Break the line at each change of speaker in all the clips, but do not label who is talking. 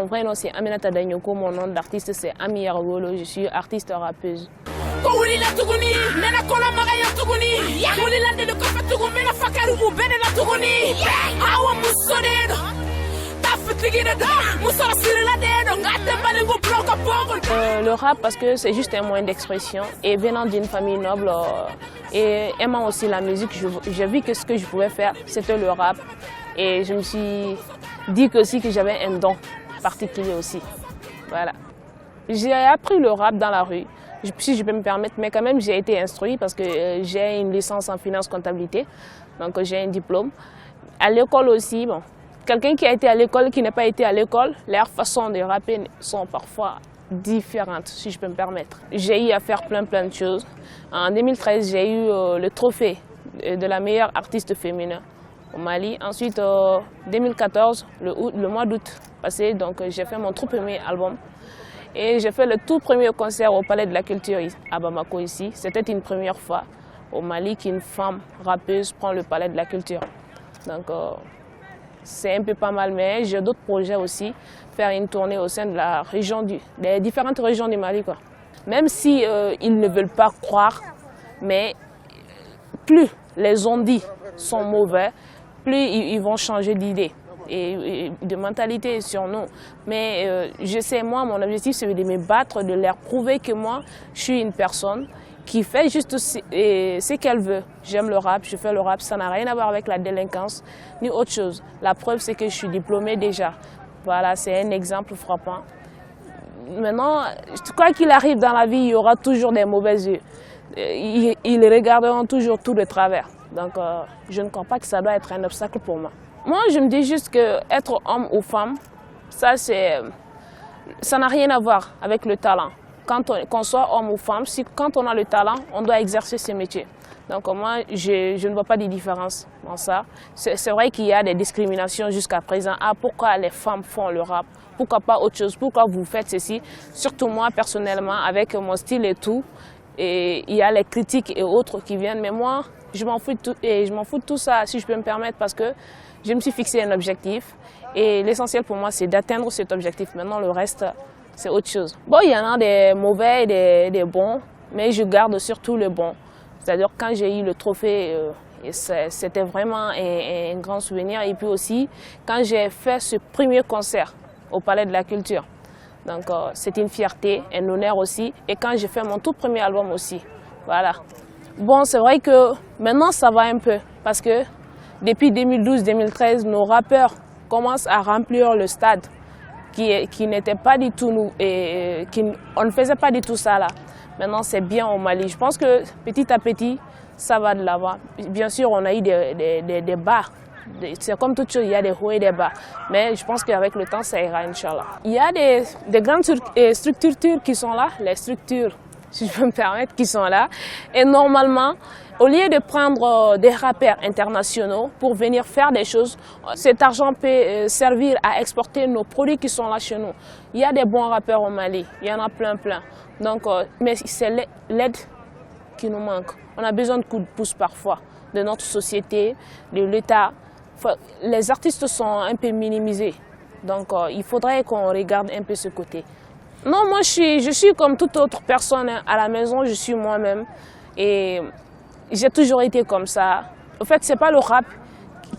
vrai nom c'est Aminata Danyoko, mon nom d'artiste c'est Ami Yarwolo, je suis artiste rappeuse. Le rap parce que c'est juste un moyen d'expression et venant d'une famille noble et aimant aussi la musique, j'ai vu que ce que je pouvais faire c'était le rap et je me suis dit que aussi que j'avais un don particulier aussi. Voilà. J'ai appris le rap dans la rue, si je peux me permettre, mais quand même j'ai été instruit parce que j'ai une licence en finance comptabilité, donc j'ai un diplôme. À l'école aussi, bon, quelqu'un qui a été à l'école, qui n'a pas été à l'école, leurs façons de rapper sont parfois différentes, si je peux me permettre. J'ai eu à faire plein de choses. En 2013, j'ai eu le trophée de la meilleure artiste féminin au Mali. Ensuite, en 2014, le mois d'août passé, donc j'ai fait mon tout premier album. Et j'ai fait le tout premier concert au Palais de la Culture à Bamako ici. C'était une première fois au Mali qu'une femme rappeuse prend le Palais de la Culture. Donc c'est un peu pas mal, mais j'ai d'autres projets aussi. Faire une tournée au sein de la région des différentes régions du Mali, quoi. Même si ils ne veulent pas croire, mais plus les ondits sont mauvais, plus ils vont changer d'idée et de mentalité sur nous. Mais je sais, moi, mon objectif, c'est de me battre, de leur prouver que moi, je suis une personne qui fait juste ce qu'elle veut. J'aime le rap, je fais le rap, ça n'a rien à voir avec la délinquance ni autre chose. La preuve, c'est que je suis diplômée déjà. Voilà, c'est un exemple frappant. Maintenant, quoi qu'il arrive dans la vie, il y aura toujours des mauvais yeux. Ils regarderont toujours tout de travers. Donc, je ne crois pas que ça doit être un obstacle pour moi. Moi, je me dis juste qu'être homme ou femme, ça n'a rien à voir avec le talent. Qu'on soit homme ou femme, quand on a le talent, on doit exercer ce métier. Donc moi, je ne vois pas de différence dans ça. C'est vrai qu'il y a des discriminations jusqu'à présent. Ah, pourquoi les femmes font le rap? Pourquoi pas autre chose? Pourquoi vous faites ceci? Surtout moi, personnellement, avec mon style et tout. Et il y a les critiques et autres qui viennent. Mais moi, je m'en fous de tout ça, si je peux me permettre, parce que je me suis fixé un objectif. Et l'essentiel pour moi, c'est d'atteindre cet objectif. Maintenant, le reste, c'est autre chose. Bon, il y en a des mauvais et des bons, mais je garde surtout le bon. C'est-à-dire quand j'ai eu le trophée, c'était vraiment un grand souvenir. Et puis aussi, quand j'ai fait ce premier concert au Palais de la Culture. Donc c'était une fierté, un honneur aussi. Et quand j'ai fait mon tout premier album aussi. Voilà. Bon, c'est vrai que maintenant ça va un peu. Parce que depuis 2012-2013, nos rappeurs commencent à remplir le stade. Qui n'était pas du tout nous, on ne faisait pas du tout ça là. Maintenant c'est bien au Mali. Je pense que petit à petit, ça va de l'avant. Bien sûr, on a eu des bas. C'est comme toute chose, il y a des hauts et des bas. Mais je pense qu'avec le temps, ça ira, Inch'Allah. Il y a des grandes structures qui sont là, les structures, si je peux me permettre, qui sont là. Et normalement, au lieu de prendre des rappeurs internationaux pour venir faire des choses, cet argent peut servir à exporter nos produits qui sont là chez nous. Il y a des bons rappeurs au Mali, il y en a plein. Donc, mais c'est l'aide qui nous manque. On a besoin de coups de pouce parfois de notre société, de l'État. Les artistes sont un peu minimisés. Donc, il faudrait qu'on regarde un peu ce côté. Non, moi, je suis comme toute autre personne à la maison, je suis moi-même. Et j'ai toujours été comme ça. En fait, ce n'est pas le rap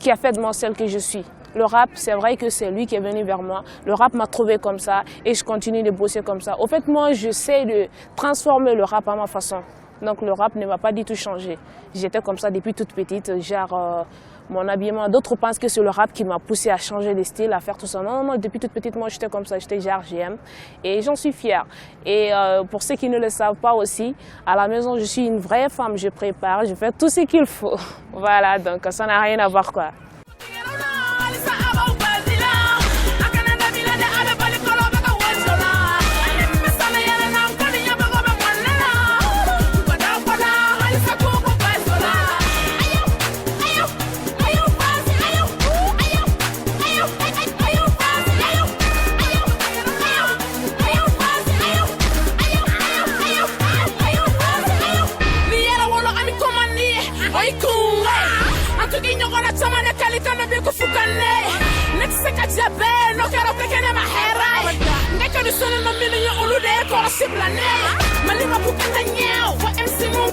qui a fait de moi celle que je suis. Le rap, c'est vrai que c'est lui qui est venu vers moi. Le rap m'a trouvé comme ça et je continue de bosser comme ça. Au fait, moi, j'essaie de transformer le rap à ma façon. Donc, le rap ne va pas du tout changer. J'étais comme ça depuis toute petite, genre mon habillement. D'autres pensent que c'est le rap qui m'a poussé à changer de style, à faire tout ça. Non, depuis toute petite, moi, j'étais comme ça. J'étais genre j'aime et j'en suis fière. Et pour ceux qui ne le savent pas aussi, à la maison, je suis une vraie femme. Je prépare, je fais tout ce qu'il faut. Voilà, donc ça n'a rien à voir, quoi.
Next, I got your bed, no, I don't think I'm a head right. solution na mini yo ulu de ko sibla ne mali ma bu kan nyaw wa MC mo